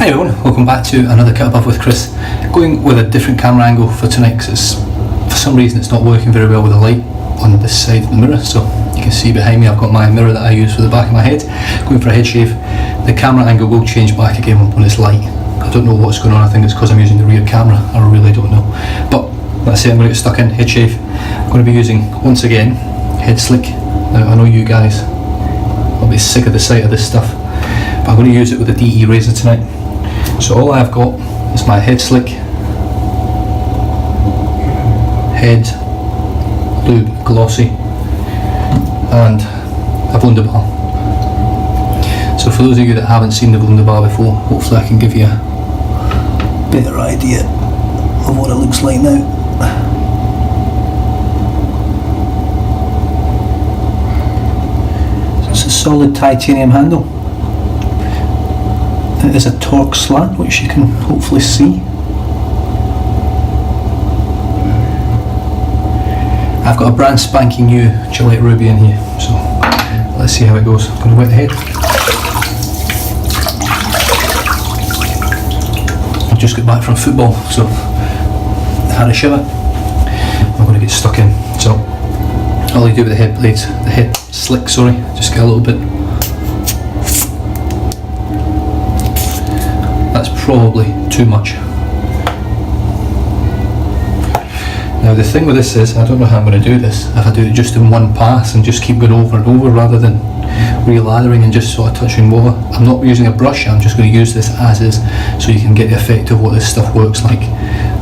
Hi everyone, welcome back to another Cut Above with Chris. Going with a different camera angle for tonight because for some reason it's not working very well with the light on this side of the mirror. So you can see behind me I've got my mirror that I use for the back of my head. Going for a head shave. The camera angle will change back again when it's light. I don't know what's going on, I think it's because I'm using the rear camera, I really don't know. But let's say I'm going to get stuck in, head shave. I'm going to be using, once again, head slick. Now I know you guys will be sick of the sight of this stuff, but I'm going to use it with a DE razor tonight. So all I've got is my head slick, head lube glossy, and a Wunderbar. So for those of you that haven't seen the Wunderbar before, hopefully I can give you a better idea of what it looks like now. So it's a solid titanium handle. It is a torque slant, which you can hopefully see. I've got a brand spanking new Gillette Ruby in here, so let's see how it goes. I'm going to wet the head. I've just got back from football, so I had a shower. I'm going to get stuck in. So all you do with the head blades, the head slick, sorry, just get a little bit. That's probably too much. Now the thing with this is, I don't know how I'm going to do this, if I do it just in one pass and just keep going over and over rather than re-lathering and just sort of touching water. I'm not using a brush, I'm just going to use this as is so you can get the effect of what this stuff works like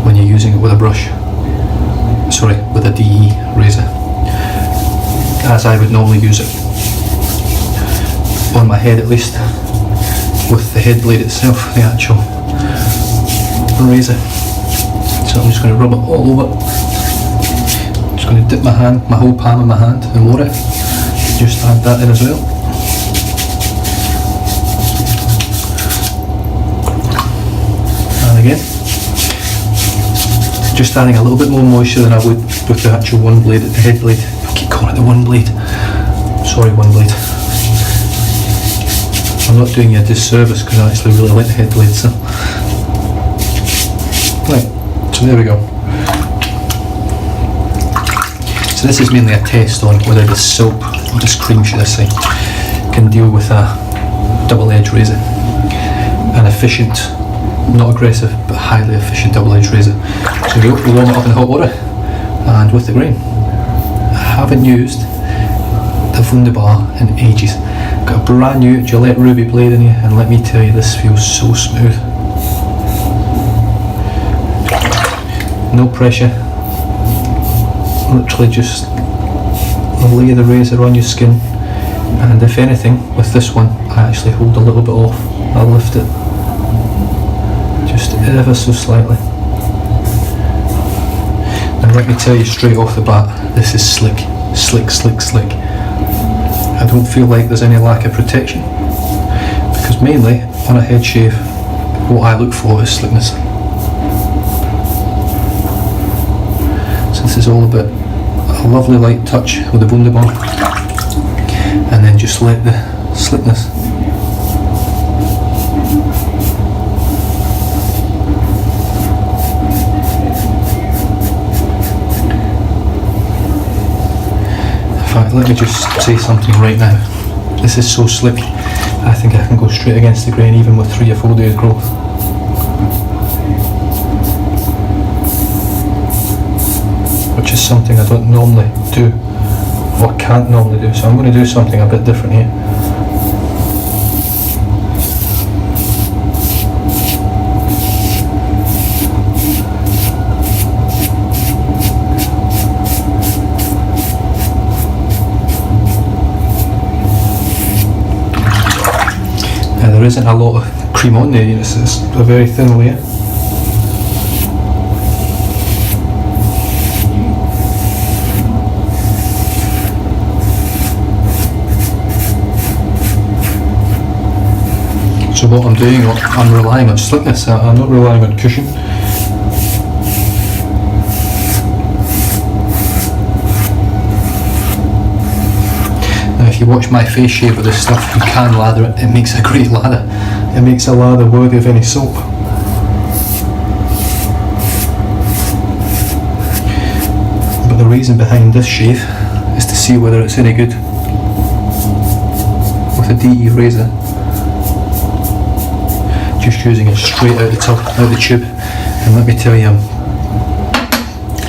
when you're using it with a brush. Sorry, with a DE razor. As I would normally use it. On my head at least. With the head blade itself, the actual razor. So I'm just going to rub it all over. Just going to dip my hand, my whole palm of my hand in water. Just add that in as well. And again. Just adding a little bit more moisture than I would with the actual one blade, the head blade. I keep calling it the one blade. Sorry, one blade. I'm not doing you a disservice because I actually really like the head blade, so. Right, so there we go. So this is mainly a test on whether this soap, or this cream should I say, can deal with a double-edged razor. An efficient, not aggressive, but highly efficient double-edged razor. So we'll warm it up in hot water and with the grain. I haven't used the Wunderbar in ages. Got a brand new Gillette Ruby blade in here, and let me tell you, this feels so smooth. No pressure, literally just lay the razor on your skin, and if anything, with this one, I actually hold a little bit off. I'll lift it just ever so slightly. And let me tell you straight off the bat, this is slick, slick, slick, slick. I don't feel like there's any lack of protection, because mainly on a head shave what I look for is slickness. So this is all about a lovely light touch with the Wunderbar and then just let the slickness. In fact, let me just say something right now. This is so slick, I think I can go straight against the grain even with 3 or 4 days growth. Which is something I don't normally do, or can't normally do, so I'm going to do something a bit different here. There isn't a lot of cream on there, it's a very thin layer. So what I'm doing, I'm relying on slickness, I'm not relying on cushion. Now if you watch my face shave with this stuff, you can lather it, it makes a great lather. it makes a lather worthy of any soap. But the reason behind this shave is to see whether it's any good. With a DE razor, just using it straight out the tube, and let me tell you, I'm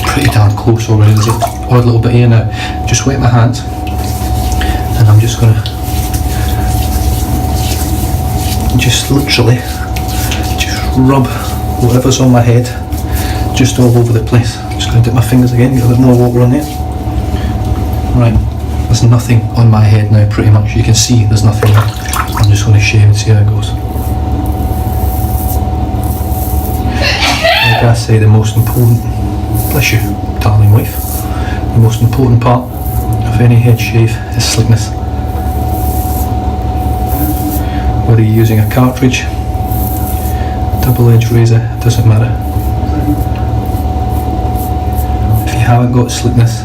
pretty darn close already. There's an odd little bit here now. Just wet my hands, and I'm just going to literally rub whatever's on my head just all over the place. Just going to dip my fingers again, get a bit more water on there. Right, there's nothing on my head now, pretty much. You can see there's nothing there. I'm just going to shave and see how it goes. Like I say, the most important, bless you, darling wife, the most important part of any head shave is slickness. Whether you're using a cartridge, double-edged razor, it doesn't matter. If you haven't got slickness,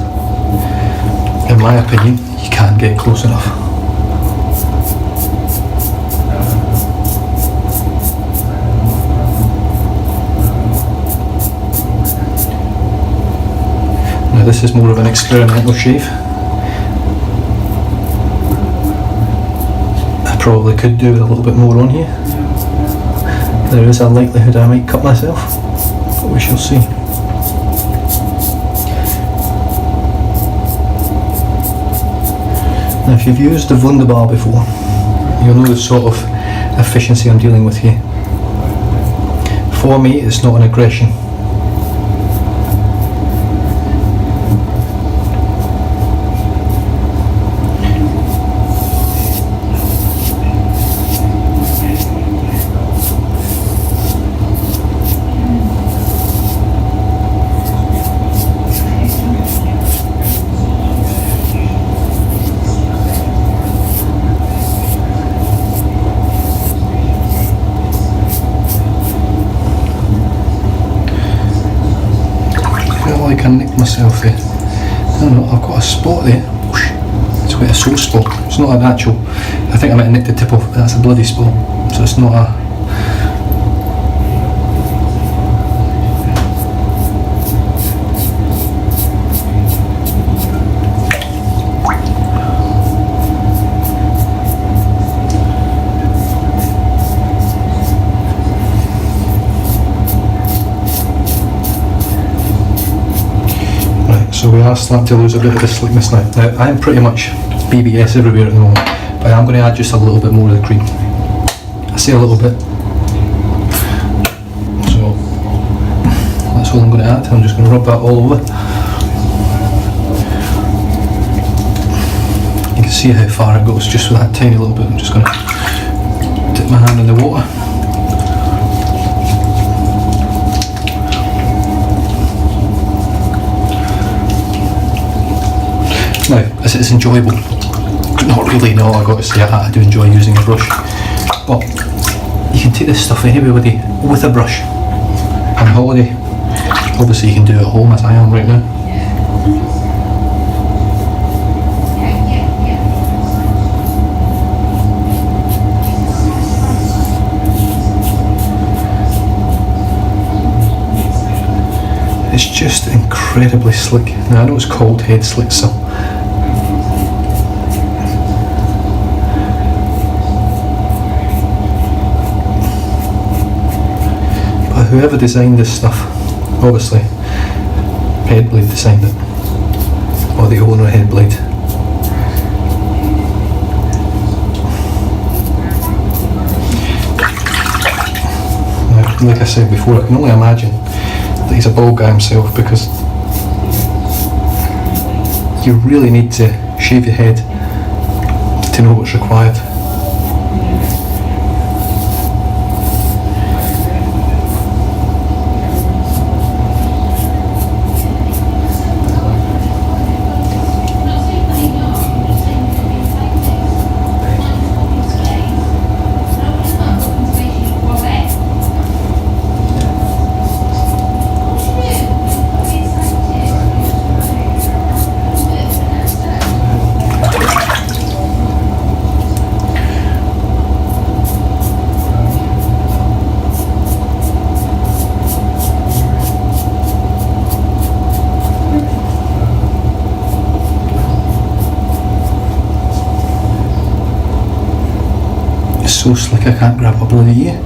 in my opinion, you can't get close enough. Now this is more of an experimental shave. Probably could do with a little bit more on here. There is a likelihood I might cut myself, but we shall see. Now if you've used the Wunderbar before, you'll know the sort of efficiency I'm dealing with here. For me, it's not an aggression. Like I nicked myself there. I don't know, I've got a spot there. It's quite a sore spot. It's not an actual, I think I might have nicked the tip off, but that's a bloody spot. So it's not a... So we are starting to lose a bit of the slickness now. Now I'm pretty much BBS everywhere at the moment, but I'm going to add just a little bit more of the cream. I say a little bit. So that's all I'm going to add. I'm just going to rub that all over. You can see how far it goes just with that tiny little bit. I'm just going to dip my hand in the water. Now, as it's enjoyable, not really, no, I've got to say I do enjoy using a brush, but you can take this stuff anywhere with a brush. On holiday, obviously you can do it at home as I am right now. It's just incredibly slick. Now I know it's called head slick, so whoever designed this stuff, obviously Headblade designed it, or the owner of Headblade. Now, like I said before, I can only imagine that he's a bald guy himself, because you really need to shave your head to know what's required. so slick I can't grab my bloody ear.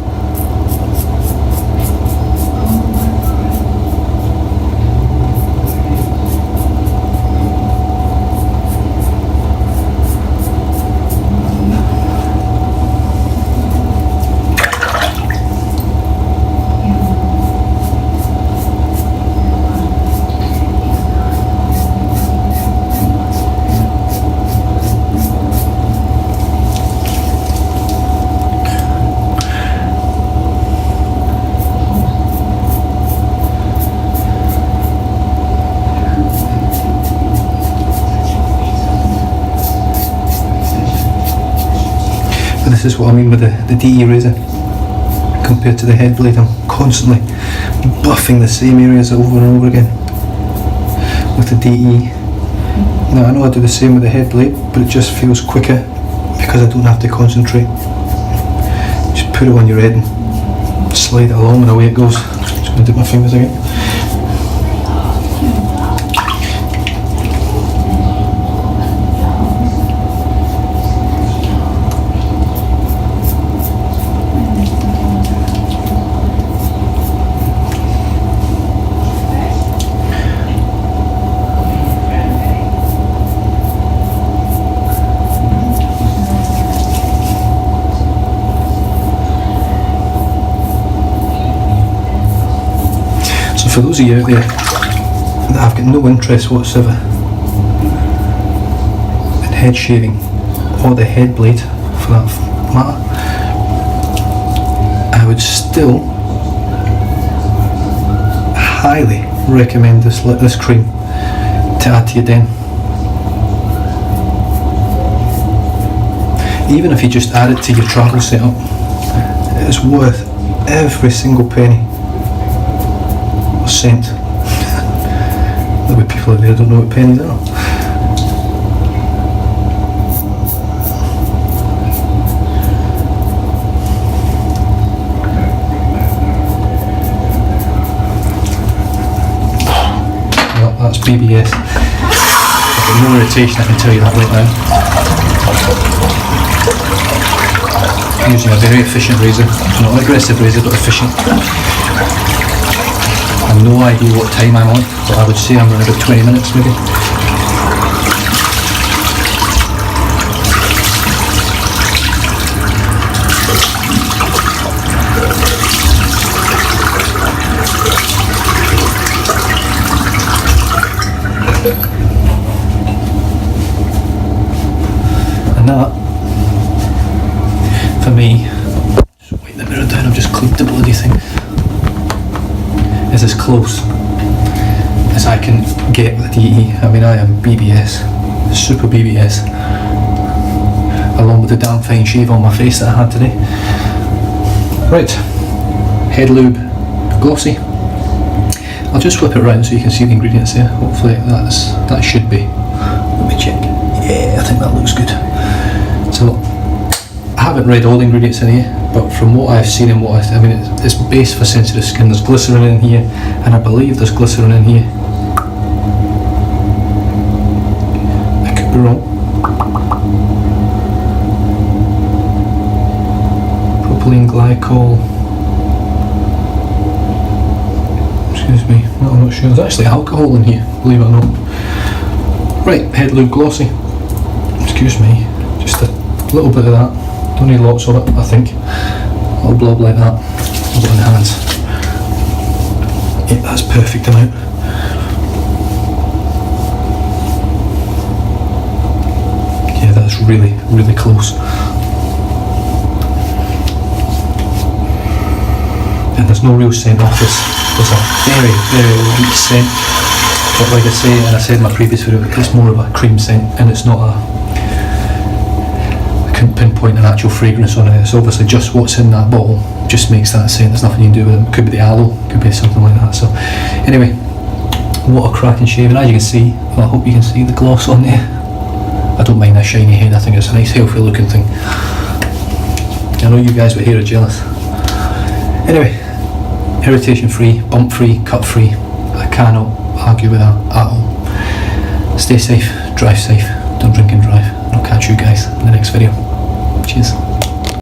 This is what I mean with the DE razor compared to the head blade. I'm constantly buffing the same areas over and over again with the DE. Now I know I do the same with the head blade, but it just feels quicker because I don't have to concentrate. Just put it on your head and slide it along and away it goes. Just going to dip my fingers again. For those of you out there that have got no interest whatsoever in head shaving or the head blade for that matter, I would still highly recommend this cream to add to your den. Even if you just add it to your travel setup, it is worth every single penny. Cent. There'll be people out there who don't know what pennies are. Well, that's BBS. I've got no irritation, I can tell you that right now. I'm using a very efficient razor, not an aggressive razor, but efficient. I have no idea what time I'm on, but I would say I'm around about 20 minutes maybe. And that, for me, just wipe the mirror down, I've just cleaned the bloody thing, is as close as I can get with DE. I mean, I am BBS, super BBS, along with the damn fine shave on my face that I had today. Right, head lube, glossy. I'll just flip it around so you can see the ingredients there. Hopefully that should be. Let me check. Yeah, I think that looks good. So I haven't read all the ingredients in here, but from what I've seen and what I mean, it's base for sensitive skin. There's glycerin in here, and I believe there's glycerin in here. I could be wrong. Propylene glycol. Excuse me, no, I'm not sure. There's actually alcohol in here, believe it or not. Right, head lube glossy. Excuse me, just a little bit of that. Don't need lots of it, I think. A little blob like that. I'll put it in the hands. Yeah, that's perfect amount. Yeah, that's really, really close. And there's no real scent off this. There's a very, very light scent. But like I say, and I said in my previous video, it's more of a cream scent, and it's not I couldn't pinpoint an actual fragrance on it. It's obviously just what's in that bottle just makes that scent. There's nothing you can do with it. It could be the aloe, could be something like that. So anyway, what a cracking shave. And as you can see, well, I hope you can see the gloss on there. I don't mind a shiny head, I think it's a nice healthy looking thing. I know you guys with hair are jealous. Anyway, irritation free, bump free, cut free. I cannot argue with that at all. Stay safe, drive safe, don't drink and drive. And I'll catch you guys in the next video. Cheers.